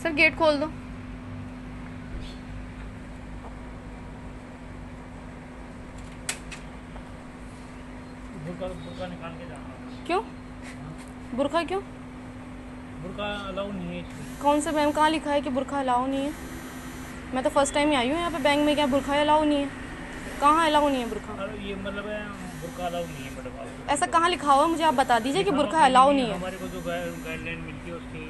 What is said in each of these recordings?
Sir gate खोल दो। बुर्का निकाल के जाना। क्यों? बुर्का क्यों? बुर्का अलाउ नहीं है इसमें। कौन सा बैंक, कहाँ लिखा है कि बुर्का अलाउ नहीं है? मैं तो फर्स्ट टाइम ही आई हूँ यहाँ पे बैंक में, क्या बुर्का अलाउ नहीं है? कहाँ अलाउ नहीं है बुर्का? ये मतलब है बुर्का अलाउ नहीं है मैडम आपको। ऐसा कहाँ लिखा हुआ है? मुझे आप बता दीजिए कि बुर्का अलाउ नहीं है। हमारे को जो गाइडलाइन मिलती है उसके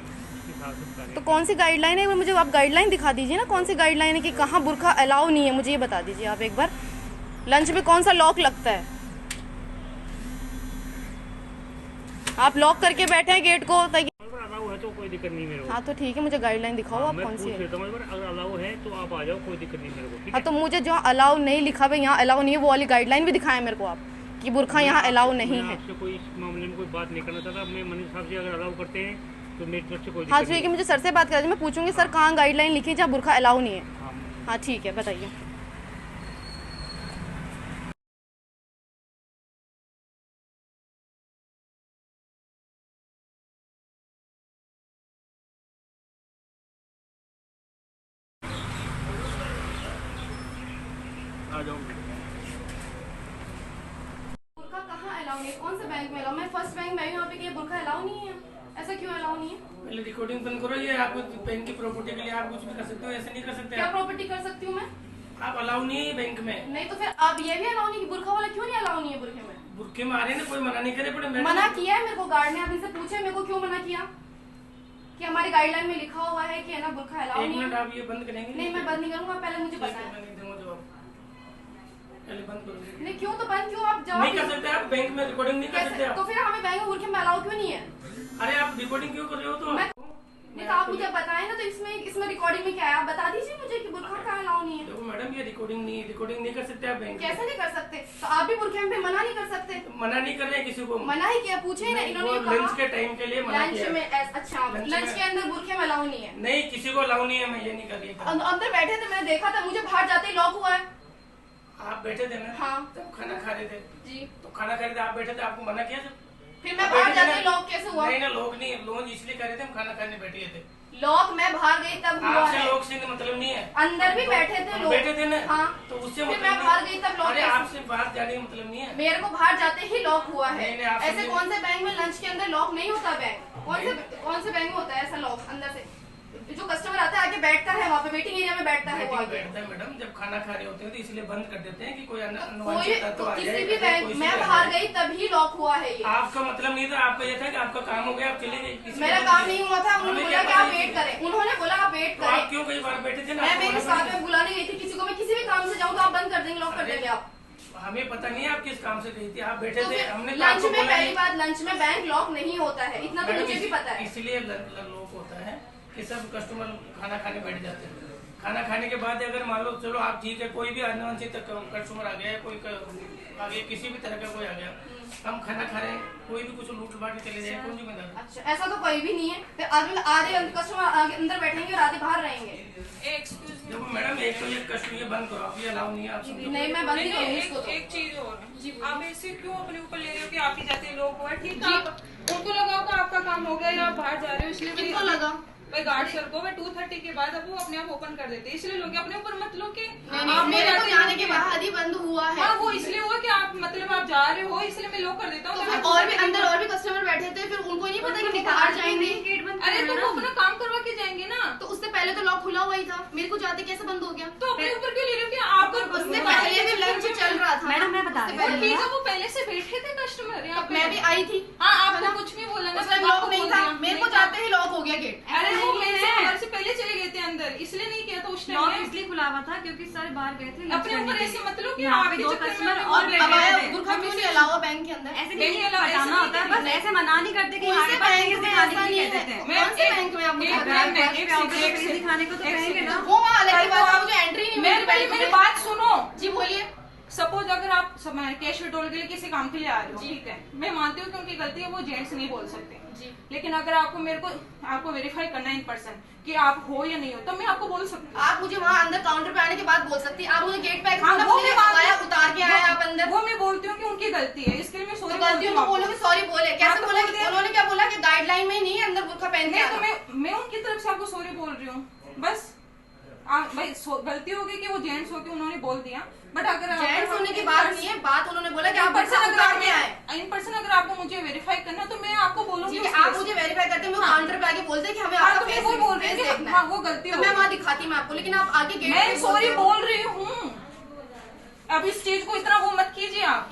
हिसाब से बता तो कौन सी गाइडलाइन है? मुझे आप गाइडलाइन दिखा दीजिए ना, कौन सी गाइडलाइन है कि कहाँ बुर्का अलाउ नहीं है, मुझे ये बता दीजिए आप एक बार। लंच में कौन सा लॉक लगता है? आप लॉक करके बैठे हैं गेट को ताकि अलाउ है तो कोई दिक्कत नहीं मेरे को। हाँ तो ठीक है, मुझे गाइडलाइन दिखाओ आप मैं कौन सी है। अगर अलाउ है तो आप आ जाओ, कोई दिक्कत नहीं मेरे को, ठीक हाँ है? तो मुझे जो अलाउ नहीं लिखा हुआ यहाँ अलाउ नहीं है वो वाली गाइडलाइन भी दिखाएं मेरे को आप कि बुर्का यहाँ अलाउ नहीं है। आपसे कोई इस मामले में कोई बात नहीं करना चाहता। मैं मनीष साहब से अगर अलाउ करते हैं तो मेरी तरफ से कोई हाँ दिक्कत ठीक है, मुझे सर से बात करा, मैं पूछूंगी सर कहाँ गाइडलाइन लिखी है जहाँ बुर्का अलाउ नहीं है। नहीं। हाँ ठीक है, बताइए। आ जाओ। बुर्का कहाँ अलाउ नहीं है? कौन से बैंक में अलाउ? मैं फर्स्ट बैंक में आई हूँ यहाँ पे कि बुर्का अलाउ नहीं है। ऐसा क्यों अलाउ नहीं है? पहले रिकॉर्डिंग बंद करो। ये आप बैंक की प्रॉपर्टी के लिए आप कुछ भी कर सकते हो, ऐसे नहीं कर सकते। क्या प्रॉपर्टी कर सकती हूँ मैं? आप अलाउ नहीं है बैंक में। नहीं तो फिर आप ये भी अलाउ नहीं कि बुर्का वाला क्यों नहीं अलाउ नहीं है बुर्के में? बुरके में आ रहे हैं ना, कोई मना नहीं करे। पड़े मना किया है मेरे को गार्ड ने, आप इनसे पूछे मेरे को क्यों मना किया कि हमारी गाइडलाइन में लिखा हुआ है कि है ना बुर्का अलाउ एक नहीं मिनट, है। आप ये बंद करेंगे? नहीं मैं बंद नहीं करूंगा, पहले मुझे ठीक है, बताएं। मैं नहीं दूंगा जवाब। पहले बंद करो। नहीं क्यों? तो बंद क्यों? आप नहीं कर जवाब सकते आप बैंक में रिकॉर्डिंग नहीं कर सकते कैसे? आप। तो फिर हमें बैंक में बुर्के में अलाउ क्यों नहीं है? अरे आप रिकॉर्डिंग क्यों कर रहे हो? तो मैं नहीं तो आप मुझे बताएं ना, तो इसमें रिकॉर्डिंग में क्या है आप बता दीजिए मुझे कि बुर्का का अलाउ नहीं है। देखो मैडम, ये रिकॉर्डिंग नहीं कर सकते आप बैंक में। कैसे नहीं कर सकते? तो आप भी बुर्के में मना नहीं कर सकते? मना नहीं कर रहे किसी को। मना ही किया, पूछे ना इन्होंने वो कहा लंच के टाइम के लिए मना लंच किया। में अच्छा लंच के अंदर बुर्के में अलाउ नहीं है। नहीं, किसी को अलाउ नहीं है, मैं ये नहीं कर रही था। अंदर बैठे थे, मैंने देखा था, मुझे बाहर जाते ही लॉक हुआ है। आप बैठे थे ना? हाँ। तब खाना खा रहे थे। जी तो खाना खा रहे थे, आप बैठे थे, आपको मना किया था? फिर मैं बाहर जाते ही लॉक कैसे हुआ? नहीं ना, लोग नहीं, लोग इसलिए कर रहे थे, हम खाना खाने बैठे थे। लॉक मैं बाहर गई तब हुआ आपसे है। लोग से मतलब नहीं है। अंदर भी बैठे थे लोग। बैठे थे ना? हाँ। तो उससे फिर मतलब मैं बाहर गई तब लॉक अरे कैसे? आपसे बाहर जाने का मतलब नहीं है। मेरे को बाहर जाते ही लॉक हुआ है। नहीं, आप ऐसे समझे- कौन से बैंक में लंच के अंदर लॉक नहीं होता? बैंक कौन से बैंक में होता है ऐसा लॉक? अंदर से जो कस्टमर आता है आके बैठता है, वहाँ पे वेटिंग एरिया में बैठता है वो आगे। बैठता है मैडम, जब खाना खा रहे होते हैं तो इसलिए बंद कर देते हैं कि कोई कोई अनवांछित तत्व आ किसी जाए। भी बैंक मैं बाहर गई तभी लॉक हुआ है ये। आपका मतलब नहीं था, आपका ये था कि आपका काम हो गया, आप चले गए। मेरा काम नहीं हुआ था, उन्होंने बोला कि आप वेट करें। उन्होंने बोला आप वेट तो आप करें। क्यों कई बार बैठे थे ना? मैं आपको मेरे मना साथ नहीं में बुलाने गई थी किसी को, मैं किसी भी काम से जाऊँ तो आप बंद कर देंगे, लॉक कर देंगे आप। था। हमें पता नहीं है आप किस काम से गई थी, आप बैठे तो थे। फिर हमने तो लंच आपको में बोला पहली नहीं। बात, लंच में बैंक लॉक नहीं होता है, इतना तो मैडम, मुझे भी पता है। इसलिए लोग होता है कि सब कस्टमर खाना खाने बैठ जाते हैं। खाना खाने के बाद अगर मान लो चलो आप ठीक है, कोई भी अनवांछित कस्टमर आ गया, कोई आ गया, किसी भी तरह का कोई आ गया, हम खाना खा रहे हैं, कोई भी कुछ लूट बांट के चले जाए, कौन जिम्मेदार? अच्छा ऐसा तो कोई भी नहीं है। फिर आधे कस्टमर अंदर बैठेंगे और आधे बाहर रहेंगे। देखो मैडम, एक तो ये कस्टमर ये बंद करो, आप ये अलाउ नहीं है। आप समझो। नहीं मैं बंद नहीं करूंगी इसको तो। एक चीज और, आप ऐसे क्यों अपने ऊपर ले रहे हो कि आप ही जाते लोग हुआ? ठीक है, आप उनको लगा होगा आपका काम हो गया या आप बाहर जा रहे हो, इसलिए किसको लगा? भाई गार्ड सर को 2:30 के बाद अब वो अपने आप ओपन कर देते हैं, इसलिए लोग अपने ऊपर मत लो कि आप मेरे को जाने के बाद ही बंद हुआ है। हाँ वो इसलिए हुआ कि आप मतलब आप जा रहे हो, इसलिए मैं लॉक कर देता तो हूँ। फिर और भी अंदर और भी कस्टमर बैठे थे, फिर उनको नहीं पता कि वो बाहर जाएंगे। अरे तो वो अपना काम करवा के जाएंगे ना, तो उससे पहले तो लॉक खुला हुआ ही था, मेरे को जाते कैसे बंद हो गया? तो अपने ऊपर क्यों ले रहे हो कि आपको उससे पहले भी लंच चल रहा था। मैडम मैं बता रही वो हूँ ठीक है, वो पहले से बैठे थे कस्टमर यहाँ तब पे। मैं भी आई थी। हाँ आपको कुछ भी बोला ना, उस टाइम सब लॉक आपको नहीं बोल था, दिया। मेरे को जाते ही लॉक हो गया गेट। अरे वो नहीं मेरे से है। हमारे से पहले चले गए थे अंदर, इसलिए नहीं किया था उस लॉक टाइम। इसलिए खुला हुआ था क्योंकि सर बाहर गए थे अपने ऊपर ऐसे मत लो कि यहाँ पे आपके दो चक्कर में कस्टमर हमें और वो बैठे अब आया थे। बुर्का क्यों नहीं अलावा बैंक के अंदर? ऐसे नहीं नहीं अलाउ, ऐसे हटाना नहीं होता है, करते। बस ऐसे मना नहीं करते कि कौन हमारे से पास बैंक ये में दिखाने ऐसा के नहीं लिए है? कहते हैं। कौन से बैंक में आप मुझे एक बताएं? मिनट, बैंक एक पे आओगे सेकंड, तो पैसे दिखाने को तो एक कहेंगे सेकंड। ना। वो वहाँ अलग की बात है, आप- मुझे एंट्री नहीं मेरे मिली पहले बैंक मेरी में। बात सुनो। जी बोलिए। सपोज अगर आप कैश विड्रॉल के लिए किसी काम के लिए आ रहे हो, ठीक है, मैं मानती हूँ कि उनकी गलती है, वो जेंट्स नहीं बोल सकते जी। लेकिन अगर आपको मेरे को आपको वेरीफाई करना है इन पर्सन कि आप हो या नहीं हो, तो मैं आपको बोल सकती हूँ। आप मुझे वहाँ अंदर काउंटर पे आने के बाद बोल सकती हैं। आप मुझे गेट पे हाँ, वो मैं बात- आया उतार के आए आप अंदर। वो मैं बोलती हूँ कि उनकी गलती है, इसके लिए मैं तो सॉरी गलती बोलती उनको हूँ बोलोगे, सॉरी बोले हाँ, कैसे तो बोला? बोल दिया। उन्होंने क्या बोला कि गाइडलाइन में ही नहीं है अंदर बुर्का पहन के नहीं आना। तो मैं उनकी तरफ से आपको सॉरी बोल रही हूँ बस। भाई गलती होगी कि वो जेंट्स हो के उन्होंने बोल दिया, बट अगर जेंट्स होने की बात नहीं है, बात उन्होंने बोला कि आप पर्सन अगर उतार के आए। इन पर्सन अगर आपको मुझे वेरीफाई करना तो मैं आपको बोलूंगी ठीक है, आप मुझे वेरीफाई करते हैं, मैं काउंटर पे आके बोलते कि हमें हाँ, आपका तो मैं फेस वो बोल रही फेस हूँ कि देखना हाँ है, वो गलती तो हो मैं गई। वहाँ दिखाती मैं आपको, लेकिन आप आगे गेट मैं सॉरी बोल रही हूँ, अब इस चीज को इतना वो मत कीजिए आप।